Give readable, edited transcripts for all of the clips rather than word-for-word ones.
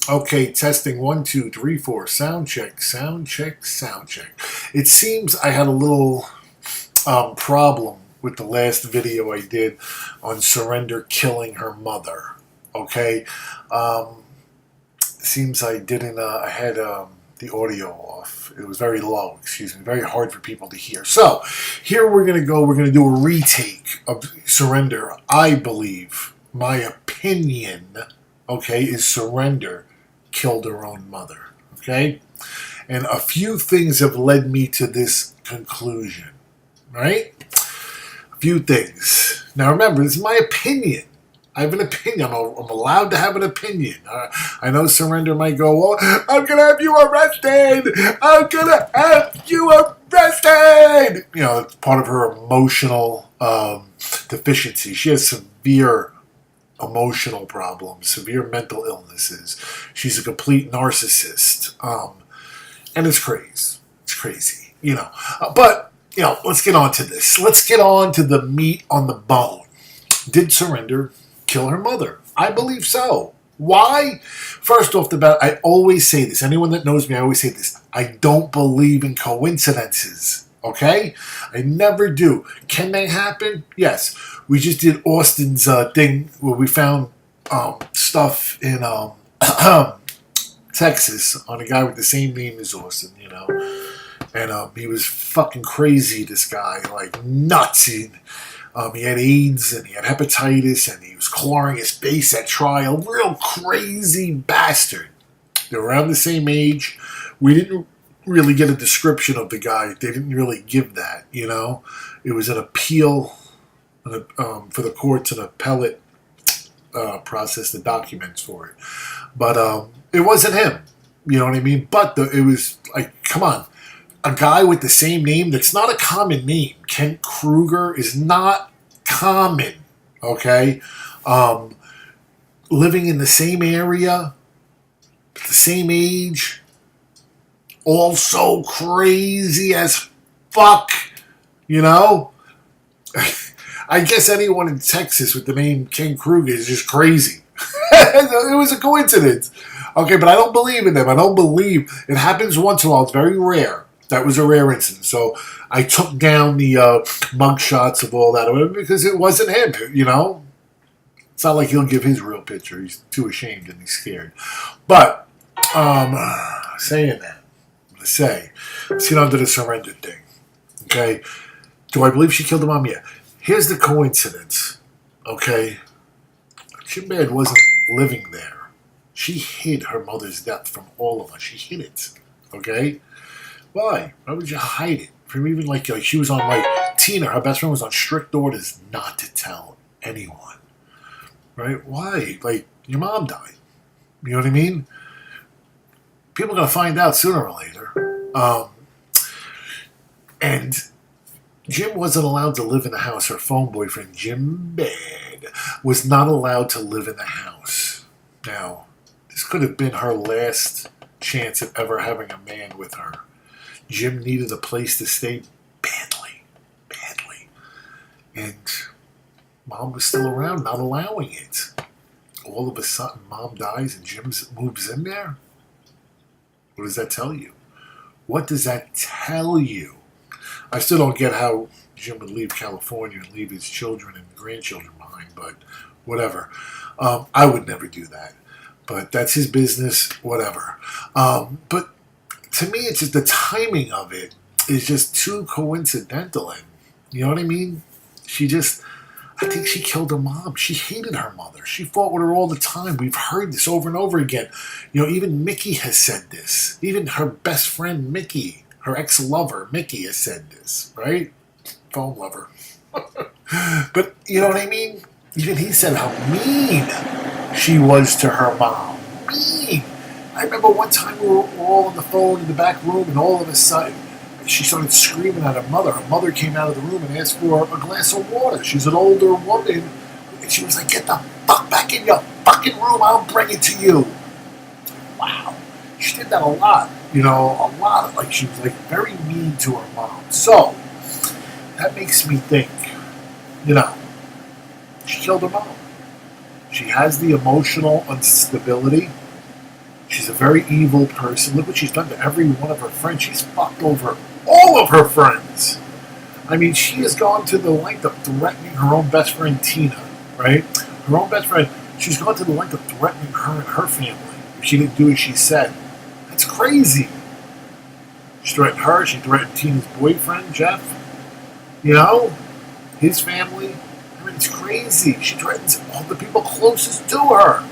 Okay, testing 1, 2, 3, 4. Sound check, sound check, sound check. It seems I had a little problem with the last video I did on Surrender killing her mother. Okay, seems I didn't. I had the audio off. It was very low. Excuse me. Very hard for people to hear. So here we're gonna go. We're gonna do a retake of Surrender. I believe my opinion. Okay, is Surrender killed her own mother. Okay, and a few things have led me to this conclusion. Right, a few things. Now remember, this is my opinion. I have an opinion. I'm allowed to have an opinion. I know Surrender might go, oh, I'm going to have you arrested. I'm going to have you arrested. You know, it's part of her emotional deficiency. She has severe emotional problems, severe mental illnesses. She's a complete narcissist. And it's crazy. It's crazy, you know. But, you know, let's get on to this. Let's get on to the meat on the bone. Did Surrender kill her mother? I believe so. Why? First off the bat, I always say this. Anyone that knows me, I always say this. I don't believe in coincidences. Okay? I never do. Can they happen? Yes. We just did Austin's thing where we found stuff in Texas on a guy with the same name as Austin, you know. And he was fucking crazy, this guy. Like, nuts. He had AIDS and he had hepatitis and he was clawing his face at trial. Real crazy bastard. They were around the same age. We didn't really get a description of the guy. They didn't really give that, you know. It was an appeal for the courts, an appellate process, the documents for it. But it wasn't him. You know what I mean? But it was like, come on. A guy with the same name, that's not a common name. Kent Kruger is not common, okay? Living in the same area, the same age, also crazy as fuck, you know? I guess anyone in Texas with the name Kent Kruger is just crazy. It was a coincidence. Okay, but I don't believe in them. I don't believe. It happens once in a while. It's very rare. That was a rare incident. So I took down the mug shots of all that because it wasn't him, you know? It's not like he'll give his real picture. He's too ashamed and he's scared. But, saying that, I'm going to say, let's get on to the Surrender thing. Okay? Do I believe she killed her mom? Yeah. Here's the coincidence. Okay? Sinbad wasn't living there. She hid her mother's death from all of us. She hid it. Okay? Why? Why would you hide it? From even like she was on Tina, her best friend was on strict orders not to tell anyone. Right? Why? Like, your mom died. You know what I mean? People are going to find out sooner or later. And Jim wasn't allowed to live in the house. Her phone boyfriend, Jim Bad, was not allowed to live in the house. Now, this could have been her last chance of ever having a man with her. Jim needed a place to stay badly. And Mom was still around, not allowing it. All of a sudden, Mom dies and Jim moves in there? What does that tell you? What does that tell you? I still don't get how Jim would leave California and leave his children and grandchildren behind, but whatever. I would never do that. But that's his business, whatever. But to me, it's just the timing of it is just too coincidental. And you know what I mean? I think she killed her mom. She hated her mother. She fought with her all the time. We've heard this over and over again. You know, even Mickey has said this. Even her best friend, Mickey, her ex-lover, Mickey, has said this, right? Phone lover. But you know what I mean? Even he said how mean she was to her mom. Mean. I remember one time we were all on the phone in the back room, and all of a sudden, she started screaming at her mother. Her mother came out of the room and asked for a glass of water. She's an older woman, and she was like, "Get the fuck back in your fucking room, I'll bring it to you." Wow. She did that a lot, you know, a lot. Like, she was, like, very mean to her mom. So, that makes me think, you know, she killed her mom. She has the emotional instability. She's a very evil person. Look what she's done to every one of her friends. She's fucked over all of her friends. I mean, she has gone to the length of threatening her own best friend, Tina, right? Her own best friend, she's gone to the length of threatening her and her family if she didn't do as she said. That's crazy. She threatened her. She threatened Tina's boyfriend, Jeff. You know, his family. I mean, it's crazy. She threatens all the people closest to her.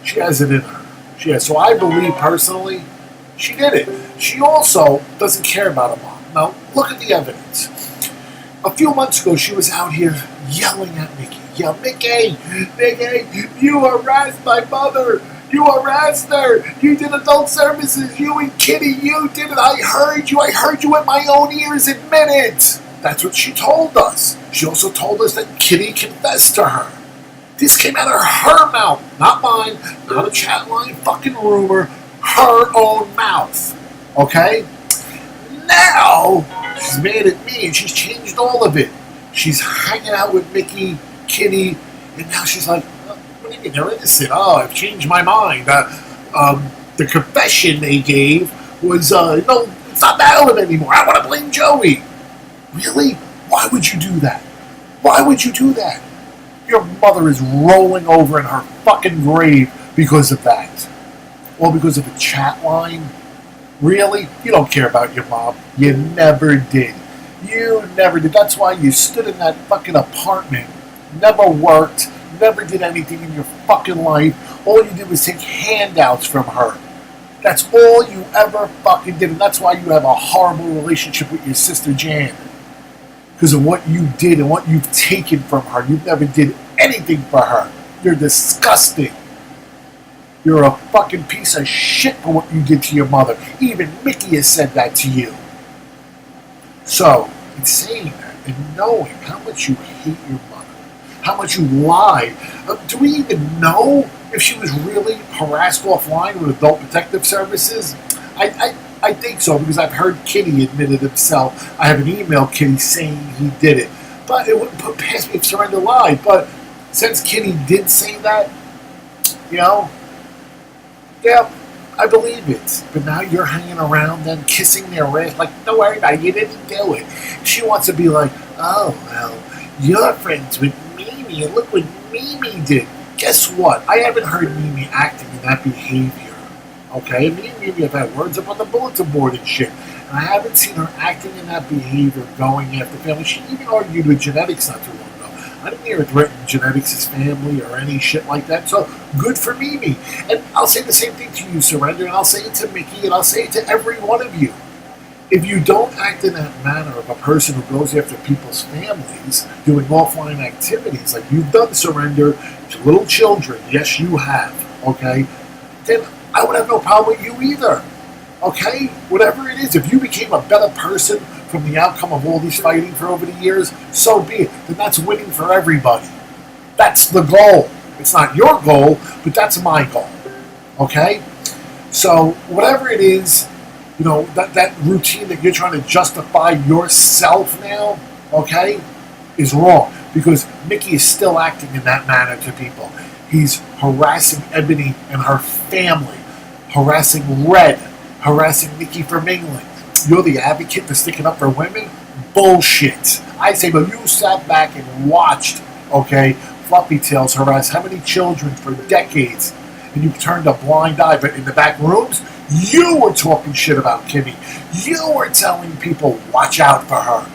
She has it in her. She has. So I believe personally, she did it. She also doesn't care about her mom. Now, look at the evidence. A few months ago, she was out here yelling at Mickey. Yeah, Mickey, you harassed my mother. You harassed her. You did adult services. You and Kitty, you did it. I heard you. I heard you with my own ears. Admit it. That's what she told us. She also told us that Kitty confessed to her. This came out of her mouth. Not mine. Not a chat line fucking rumor. Her own mouth. Okay? Now, she's mad at me and she's changed all of it. She's hanging out with Mickey, Kitty, and now she's like, what do you mean, they're innocent? Oh, I've changed my mind. The confession they gave was, no, it's not valid anymore. I want to blame Joey. Really? Why would you do that? Why would you do that? Your mother is rolling over in her fucking grave because of that. Or because of a chat line. Really? You don't care about your mom. You never did. You never did. That's why you stood in that fucking apartment, never worked, never did anything in your fucking life. All you did was take handouts from her. That's all you ever fucking did. And that's why you have a horrible relationship with your sister Jan. Because of what you did and what you've taken from her. You never did anything for her. You're disgusting. You're a fucking piece of shit for what you did to your mother. Even Mickey has said that to you. So, in saying that and knowing how much you hate your mother, how much you lied, do we even know if she was really harassed offline with Adult Protective Services? I think so, because I've heard Kitty admit it himself. I have an email Kitty saying he did it. But it wouldn't put past me if Surrender lied. But since Kitty did say that, you know, yeah, I believe it. But now you're hanging around them, kissing their ass, like, don't worry about it, you didn't do it. She wants to be like, oh, well, you're friends with Mimi, and look what Mimi did. Guess what? I haven't heard Mimi acting in that behavior. Okay? Me and Mimi have had words up on the bulletin board and shit. And I haven't seen her acting in that behavior, going after family. She even argued with Genetics not too long ago. I didn't hear her threaten Genetics' family or any shit like that. So, good for Mimi. And I'll say the same thing to you, Surrender, and I'll say it to Mickey, and I'll say it to every one of you. If you don't act in that manner of a person who goes after people's families, doing offline activities like you've done, Surrender, to little children, yes, you have, okay, then I would have no problem with you either. Okay? Whatever it is, if you became a better person from the outcome of all this fighting for over the years, so be it. Then that's winning for everybody. That's the goal. It's not your goal, but that's my goal. Okay? So, whatever it is, you know, that routine that you're trying to justify yourself now, okay, is wrong. Because Mickey is still acting in that manner to people. He's harassing Ebony and her family, harassing Red, harassing Nikki for mingling. You're the advocate for sticking up for women? Bullshit. I say, but you sat back and watched, okay, Fluffy Tails harass how many children for decades, and you turned a blind eye, but in the back rooms, you were talking shit about Kimmy. You were telling people, watch out for her.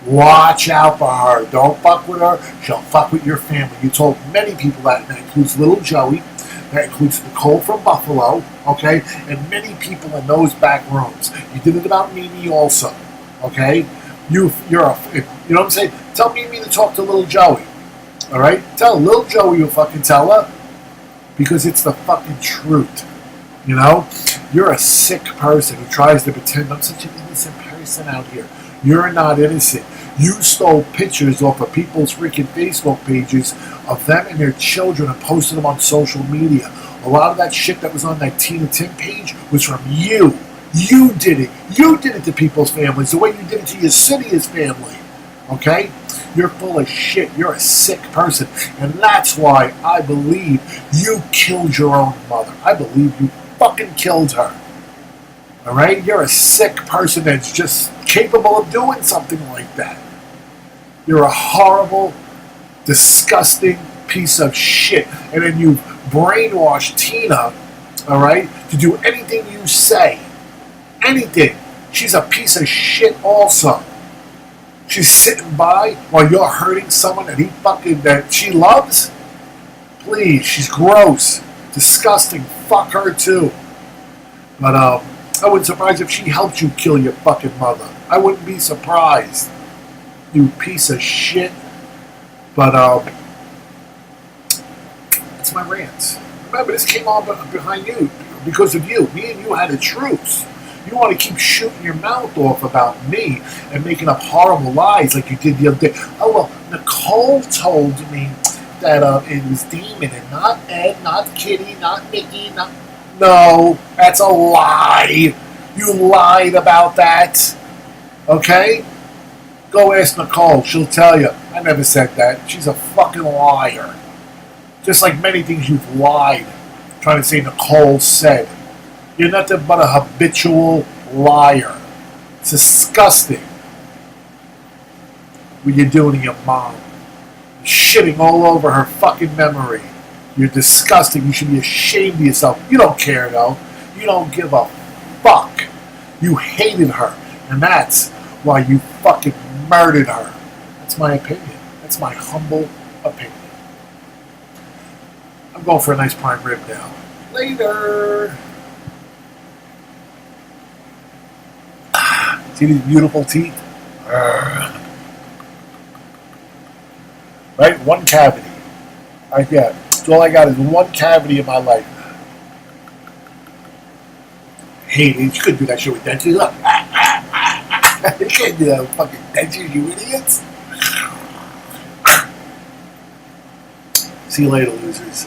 Watch out for her. Don't fuck with her. She'll fuck with your family. You told many people that. That includes little Joey. That includes Nicole from Buffalo. Okay? And many people in those back rooms. You did it about Mimi also. Okay? You know what I'm saying? Tell Mimi to talk to little Joey. Alright? Tell little Joey you'll fucking tell her. Because it's the fucking truth. You know? You're a sick person who tries to pretend I'm such an innocent person out here. You're not innocent. You stole pictures off of people's freaking Facebook pages of them and their children and posted them on social media. A lot of that shit that was on that Tina Tim page was from you. You did it. You did it to people's families the way you did it to your Yesenia's family. Okay? You're full of shit. You're a sick person. And that's why I believe you killed your own mother. I believe you fucking killed her. All right? You're a sick person that's just capable of doing something like that. You're a horrible, disgusting piece of shit. And then you brainwash Tina, all right, to do anything you say. Anything. She's a piece of shit also. She's sitting by while you're hurting someone that she loves. Please, she's gross, disgusting. Fuck her too. But I wouldn't be surprised if she helped you kill your fucking mother. I wouldn't be surprised, you piece of shit. But it's my rants. Remember, this came on behind you because of you. Me and you had a truce. You want to keep shooting your mouth off about me and making up horrible lies like you did the other day. Oh, well, Nicole told me that it was Demon and not Ed, not Kitty, not Mickey, not... No, that's a lie. You lied about that. Okay? Go ask Nicole. She'll tell you. I never said that. She's a fucking liar. Just like many things you've lied, trying to say Nicole said. You're nothing but a habitual liar. It's disgusting what you're doing to your mom. You're shitting all over her fucking memory. You're disgusting. You should be ashamed of yourself. You don't care, though. You don't give a fuck. You hated her. And that's why you fucking murdered her. That's my opinion. That's my humble opinion. I'm going for a nice prime rib now. Later. See these beautiful teeth? Right? One cavity. Right there. So all I got is one cavity in my life. Hey, you couldn't do that shit with dentures. You can't do that with fucking dentures, you idiots. See you later, losers.